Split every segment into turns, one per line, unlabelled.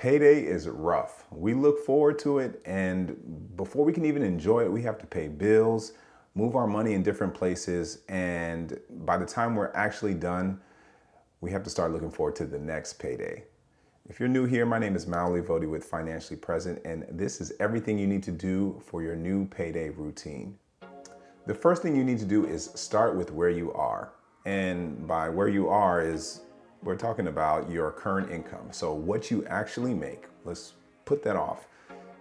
Payday is rough. We look forward to it, and before we can even enjoy it, we have to pay bills, move our money in different places, and by the time we're actually done, we have to start looking forward to the next payday. If you're new here, my name is Mallory Vody with Financially Present, and this is everything you need to do for your new payday routine. The first thing you need to do is start with where you are. And by where you are we're talking about your current income. So what you actually make, let's put that off.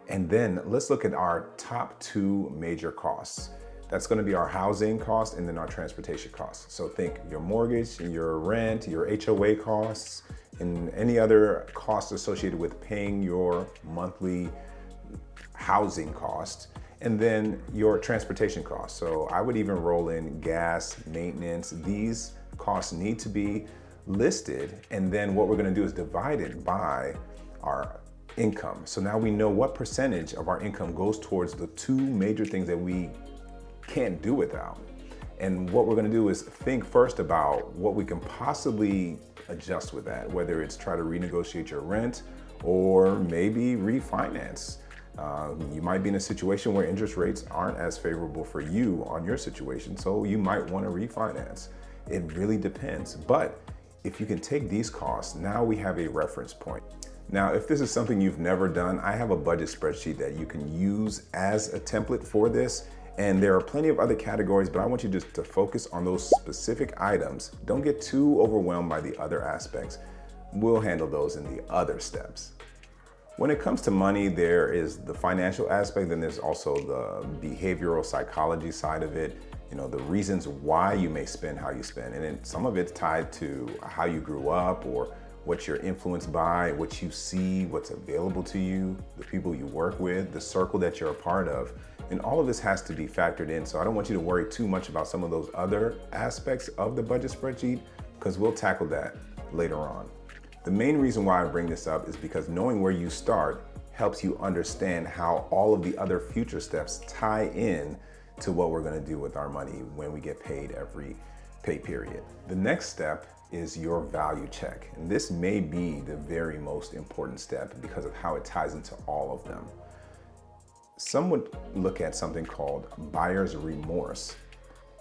And then let's look at our top two major costs. That's gonna be our housing cost and then our transportation costs. So think your mortgage, your rent, your HOA costs, and any other costs associated with paying your monthly housing cost, and then your transportation costs. So I would even roll in gas, maintenance. These costs need to be listed, and then what we're gonna do is divide it by our income. So now we know what percentage of our income goes towards the two major things that we can't do without. And what we're gonna do is think first about what we can possibly adjust with that, whether it's try to renegotiate your rent or maybe refinance. You might be in a situation where interest rates aren't as favorable for you on your situation, so you might wanna refinance. It really depends, but if you can take these costs, now we have a reference point. Now, if this is something you've never done, I have a budget spreadsheet that you can use as a template for this. And there are plenty of other categories, but I want you just to focus on those specific items. Don't get too overwhelmed by the other aspects. We'll handle those in the other steps. When it comes to money, there is the financial aspect, then there's also the behavioral psychology side of it. You know, the reasons why you may spend how you spend. And then some of it's tied to how you grew up or what you're influenced by, what you see, what's available to you, the people you work with, the circle that you're a part of. And all of this has to be factored in. So I don't want you to worry too much about some of those other aspects of the budget spreadsheet, because we'll tackle that later on. The main reason why I bring this up is because knowing where you start helps you understand how all of the other future steps tie in to what we're gonna do with our money when we get paid every pay period. The next step is your value check. And this may be the very most important step because of how it ties into all of them. Some would look at something called buyer's remorse,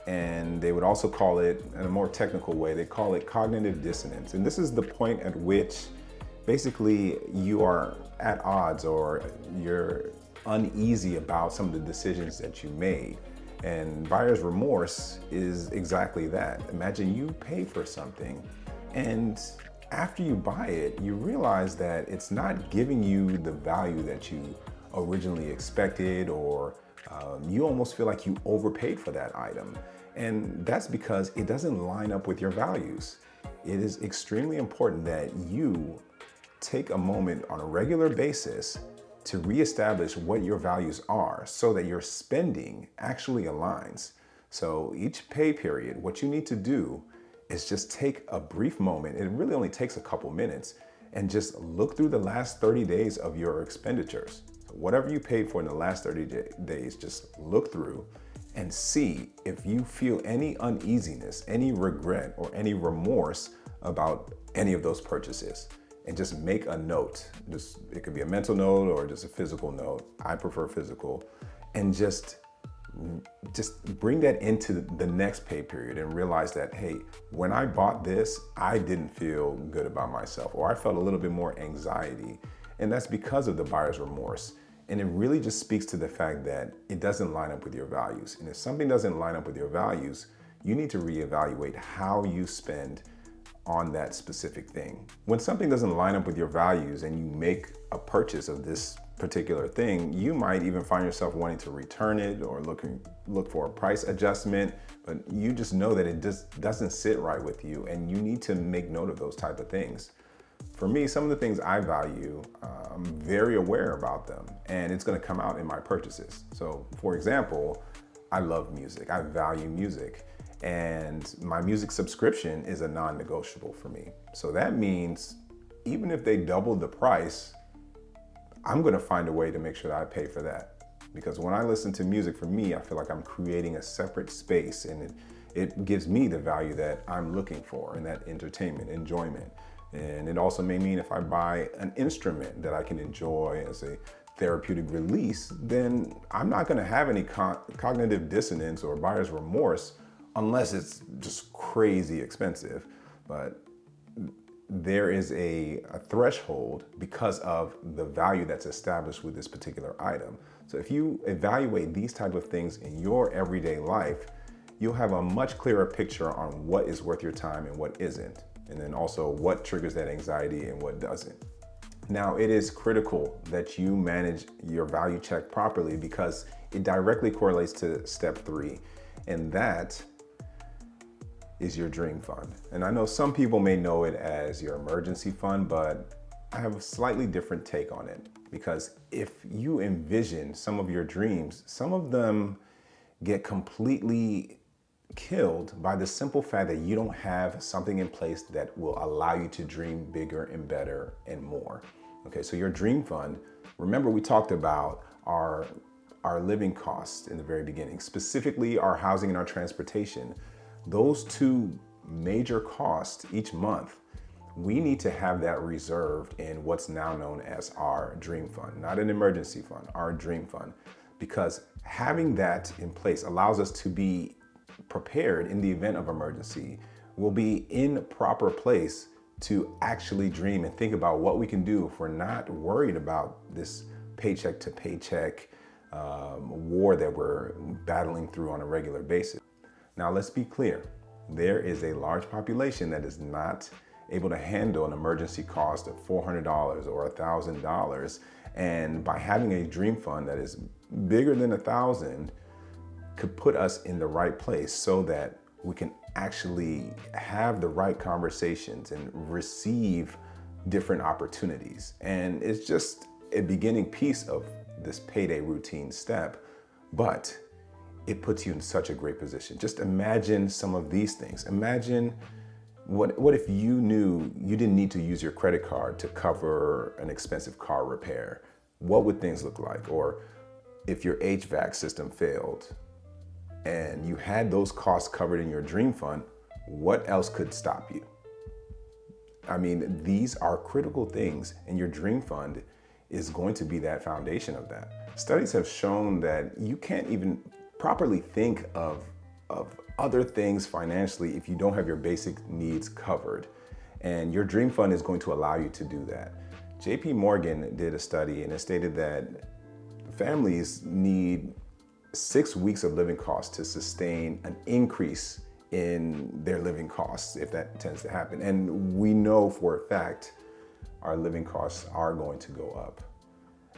and they would also call it, in a more technical way, they call it cognitive dissonance. And this is the point at which basically you are at odds or you're uneasy about some of the decisions that you made. And buyer's remorse is exactly that. Imagine you pay for something, and after you buy it, you realize that it's not giving you the value that you originally expected, or you almost feel like you overpaid for that item. And that's because it doesn't line up with your values. It is extremely important that you take a moment on a regular basis to reestablish what your values are so that your spending actually aligns. So each pay period, what you need to do is just take a brief moment. It really only takes a couple minutes, and just look through the last 30 days of your expenditures. Whatever you paid for in the last 30 days, just look through and see if you feel any uneasiness, any regret, or any remorse about any of those purchases. And just make a note. It could be a mental note or just a physical note. I prefer physical. And just bring that into the next pay period and realize that, hey, when I bought this, I didn't feel good about myself, or I felt a little bit more anxiety. And that's because of the buyer's remorse. And it really just speaks to the fact that it doesn't line up with your values. And if something doesn't line up with your values, you need to reevaluate how you spend on that specific thing. When something doesn't line up with your values and you make a purchase of this particular thing, you might even find yourself wanting to return it or look for a price adjustment, but you just know that it just doesn't sit right with you, and you need to make note of those type of things. For me, some of the things I value, I'm very aware about them, and it's gonna come out in my purchases. So for example, I love music, I value music. And my music subscription is a non-negotiable for me. So that means even if they double the price, I'm gonna find a way to make sure that I pay for that. Because when I listen to music, for me, I feel like I'm creating a separate space, and it gives me the value that I'm looking for, and that entertainment, enjoyment. And it also may mean if I buy an instrument that I can enjoy as a therapeutic release, then I'm not going to have any cognitive dissonance or buyer's remorse unless it's just crazy expensive. But there is a threshold because of the value that's established with this particular item. So if you evaluate these type of things in your everyday life, you'll have a much clearer picture on what is worth your time and what isn't. And then also what triggers that anxiety and what doesn't. Now, it is critical that you manage your value check properly because it directly correlates to step 3, and that is your dream fund. And I know some people may know it as your emergency fund, but I have a slightly different take on it because if you envision some of your dreams, some of them get completely killed by the simple fact that you don't have something in place that will allow you to dream bigger and better and more. Okay, so your dream fund, remember we talked about our living costs in the very beginning, specifically our housing and our transportation. Those two major costs each month, we need to have that reserved in what's now known as our dream fund, not an emergency fund, our dream fund, because having that in place allows us to be prepared in the event of emergency. We'll be in proper place to actually dream and think about what we can do if we're not worried about this paycheck to paycheck war that we're battling through on a regular basis. Now, let's be clear. There is a large population that is not able to handle an emergency cost of $400 or $1,000. And by having a dream fund that is bigger than $1,000 could put us in the right place so that we can actually have the right conversations and receive different opportunities. And it's just a beginning piece of this payday routine step, but it puts you in such a great position. Just imagine some of these things. Imagine what if you knew you didn't need to use your credit card to cover an expensive car repair? What would things look like? Or if your HVAC system failed and you had those costs covered in your dream fund, what else could stop you? I mean, these are critical things, and your dream fund is going to be that foundation of that. Studies have shown that you can't even properly think of other things financially if you don't have your basic needs covered. And your dream fund is going to allow you to do that. JP Morgan did a study and it stated that families need 6 weeks of living costs to sustain an increase in their living costs, if that tends to happen. And we know for a fact our living costs are going to go up.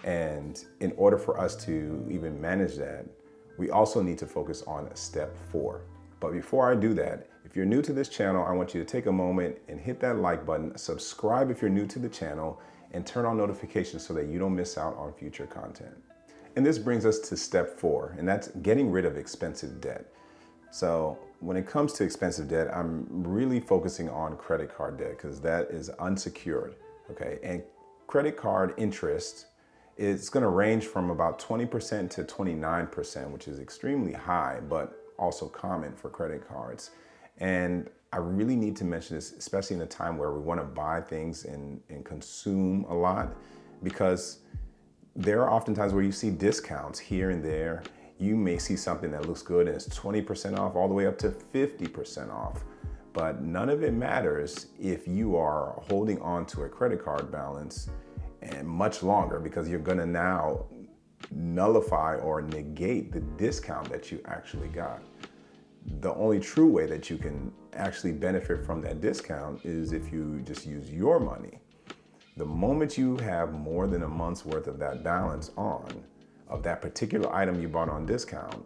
And in order for us to even manage that, we also need to focus on step 4. But before I do that, if you're new to this channel, I want you to take a moment and hit that like button, subscribe if you're new to the channel, and turn on notifications so that you don't miss out on future content. And this brings us to step 4, and that's getting rid of expensive debt. So when it comes to expensive debt, I'm really focusing on credit card debt because that is unsecured, okay? And credit card interest is gonna range from about 20% to 29%, which is extremely high, but also common for credit cards. And I really need to mention this, especially in a time where we wanna buy things and consume a lot, because there are often times where you see discounts here and there. You may see something that looks good and it's 20% off all the way up to 50% off. But none of it matters if you are holding on to a credit card balance and much longer, because you're gonna now nullify or negate the discount that you actually got. The only true way that you can actually benefit from that discount is if you just use your money. The moment you have more than a month's worth of that balance of that particular item you bought on discount,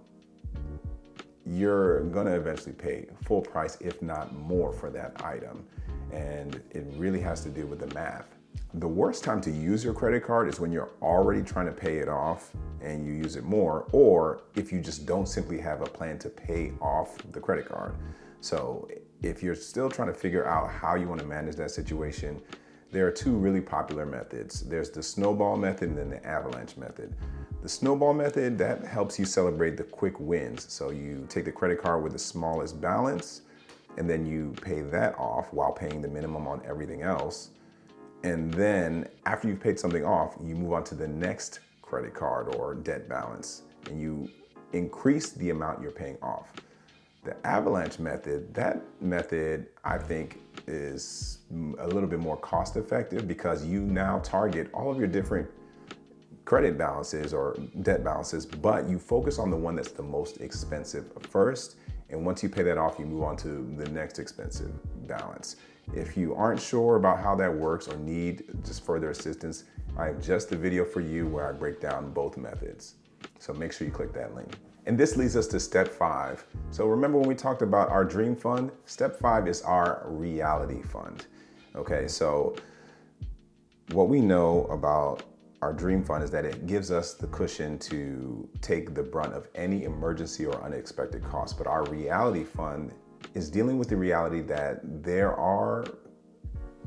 you're gonna eventually pay full price, if not more, for that item. And it really has to do with the math. The worst time to use your credit card is when you're already trying to pay it off and you use it more, or if you just don't simply have a plan to pay off the credit card. So if you're still trying to figure out how you want to manage that situation, there are two really popular methods. There's the snowball method and then the avalanche method. The snowball method, that helps you celebrate the quick wins. So you take the credit card with the smallest balance and then you pay that off while paying the minimum on everything else. And then after you've paid something off, you move on to the next credit card or debt balance, and you increase the amount you're paying off. The avalanche method, that method I think is a little bit more cost effective because you now target all of your different credit balances or debt balances, but you focus on the one that's the most expensive first. And once you pay that off, you move on to the next expensive balance. If you aren't sure about how that works or need just further assistance, I have just a video for you where I break down both methods. So make sure you click that link. And this leads us to step 5. So remember when we talked about our dream fund? Step 5 is our reality fund. Okay, so what we know about our dream fund is that it gives us the cushion to take the brunt of any emergency or unexpected costs. But our reality fund is dealing with the reality that there are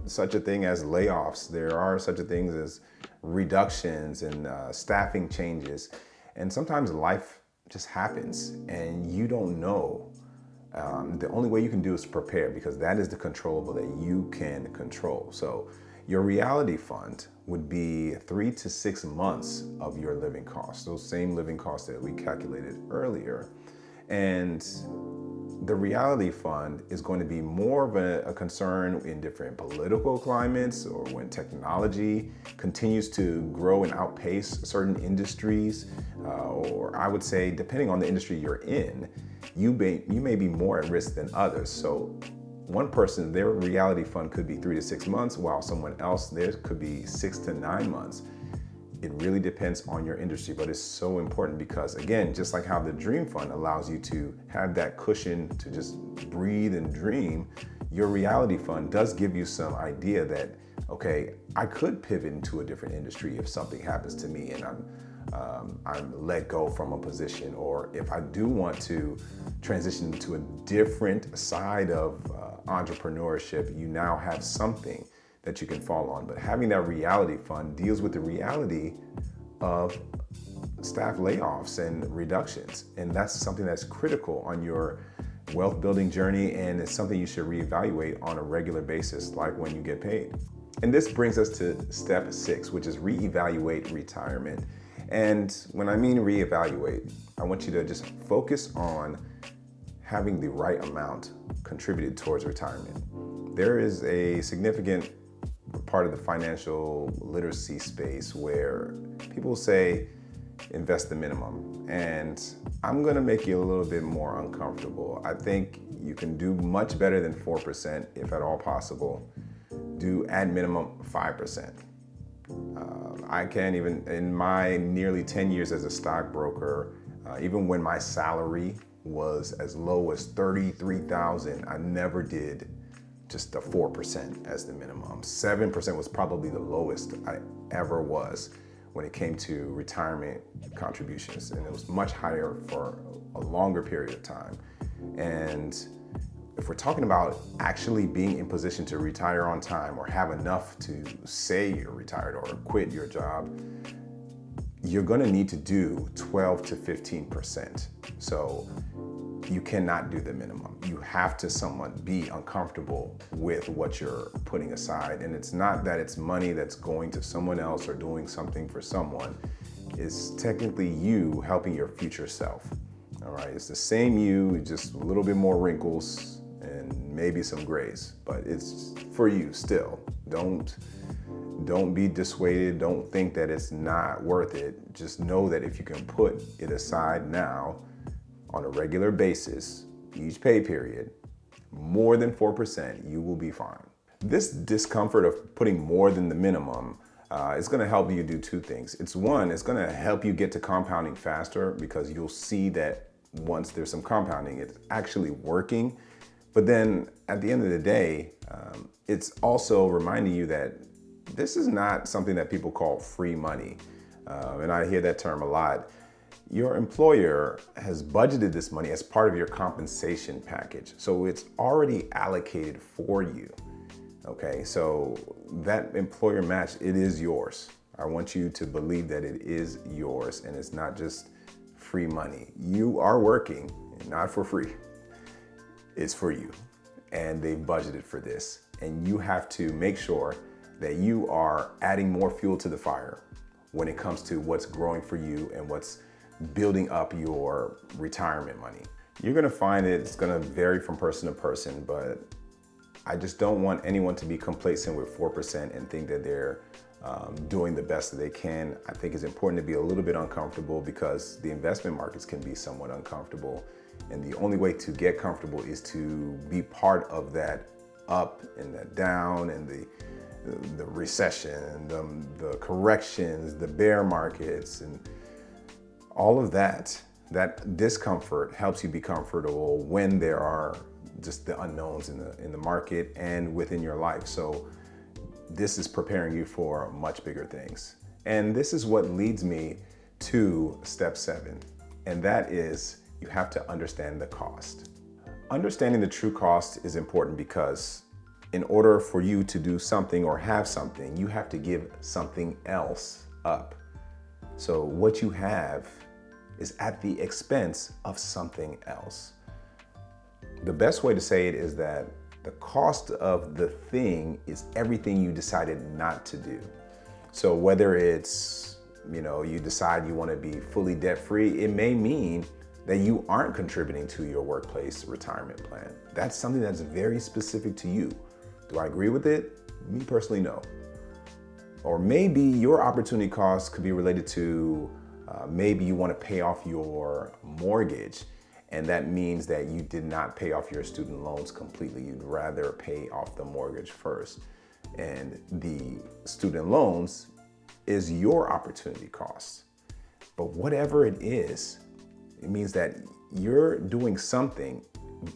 such a thing as layoffs. There are such a things as reductions and staffing changes. And sometimes life just happens and you don't know. The only way you can do is prepare, because that is the controllable that you can control. So your reality fund would be 3 to 6 months of your living costs, those same living costs that we calculated earlier. And the reality fund is going to be more of a concern in different political climates, or when technology continues to grow and outpace certain industries, or I would say, depending on the industry you're in, you may be more at risk than others. So one person, their reality fund could be 3 to 6 months, while someone else, theirs could be 6 to 9 months. It really depends on your industry, but it's so important because, again, just like how the dream fund allows you to have that cushion to just breathe and dream, your reality fund does give you some idea that, okay, I could pivot into a different industry if something happens to me and I'm let go from a position, or if I do want to transition to a different side of entrepreneurship, you now have something that you can fall on. But having that reality fund deals with the reality of staff layoffs and reductions. And that's something that's critical on your wealth building journey, and it's something you should reevaluate on a regular basis, like when you get paid. And this brings us to step 6, which is reevaluate retirement. And when I mean reevaluate, I want you to just focus on having the right amount contributed towards retirement. There is a significant part of the financial literacy space where people say invest the minimum, and I'm gonna make you a little bit more uncomfortable. I think you can do much better than 4%, if at all possible. Do at minimum 5%. I can't even, in my nearly 10 years as a stockbroker, even when my salary was as low as $33,000, I never did just the 4% as the minimum. 7% was probably the lowest I ever was when it came to retirement contributions. And it was much higher for a longer period of time. And if we're talking about actually being in position to retire on time, or have enough to say you're retired or quit your job, you're gonna need to do 12 to 15%. So you cannot do the minimum. You have to somewhat be uncomfortable with what you're putting aside. And it's not that it's money that's going to someone else or doing something for someone. It's technically you helping your future self. All right, it's the same you, just a little bit more wrinkles and maybe some grays, but it's for you still. Don't be dissuaded. Don't think that it's not worth it. Just know that if you can put it aside now on a regular basis, each pay period, more than 4%, you will be fine. This discomfort of putting more than the minimum is gonna help you do 2 things. It's one, it's gonna help you get to compounding faster, because you'll see that once there's some compounding, it's actually working. But then at the end of the day, it's also reminding you that this is not something that people call free money. And I hear that term a lot. Your employer has budgeted this money as part of your compensation package. So it's already allocated for you. Okay, so that employer match, it is yours. I want you to believe that it is yours and it's not just free money. You are working, not for free. It's for you. and they've budgeted for this. And you have to make sure that you are adding more fuel to the fire when it comes to what's growing for you and what's building up your retirement money. You're gonna find it's gonna vary from person to person, but I just don't want anyone to be complacent with 4% and think that they're doing the best that they can. I think it's important to be a little bit uncomfortable because the investment markets can be somewhat uncomfortable. And the only way to get comfortable is to be part of that up and that down and the recession, the corrections, the bear markets, and all of that. That discomfort helps you be comfortable when there are just the unknowns in the market and within your life. So this is preparing you for much bigger things. And this is what leads me to step 7. And that is you have to understand the cost. Understanding the true cost is important because in order for you to do something or have something, you have to give something else up. So what you have is at the expense of something else. The best way to say it is that the cost of the thing is everything you decided not to do. So whether it's, you decide you want to be fully debt-free, it may mean that you aren't contributing to your workplace retirement plan. That's something that's very specific to you. Do I agree with it? Me personally, no. Or maybe your opportunity cost could be related to maybe you want to pay off your mortgage, and that means that you did not pay off your student loans completely. You'd rather pay off the mortgage first. And the student loans is your opportunity cost. But whatever it is, it means that you're doing something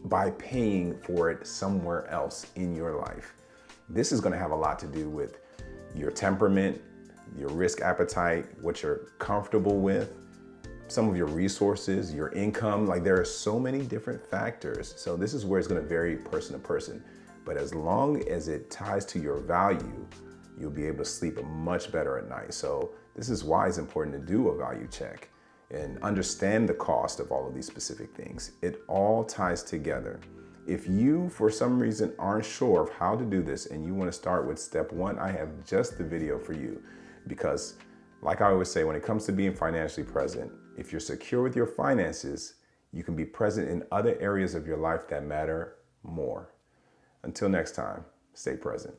by paying for it somewhere else in your life. This is going to have a lot to do with your temperament, your risk appetite, what you're comfortable with, some of your resources, your income. Like, there are so many different factors. So this is where it's going to vary person to person. But as long as it ties to your value, you'll be able to sleep much better at night. So this is why it's important to do a value check and understand the cost of all of these specific things. It all ties together. If you, for some reason, aren't sure of how to do this and you want to start with step 1, I have just the video for you. Because like I always say, when it comes to being financially present, if you're secure with your finances, you can be present in other areas of your life that matter more. Until next time, stay present.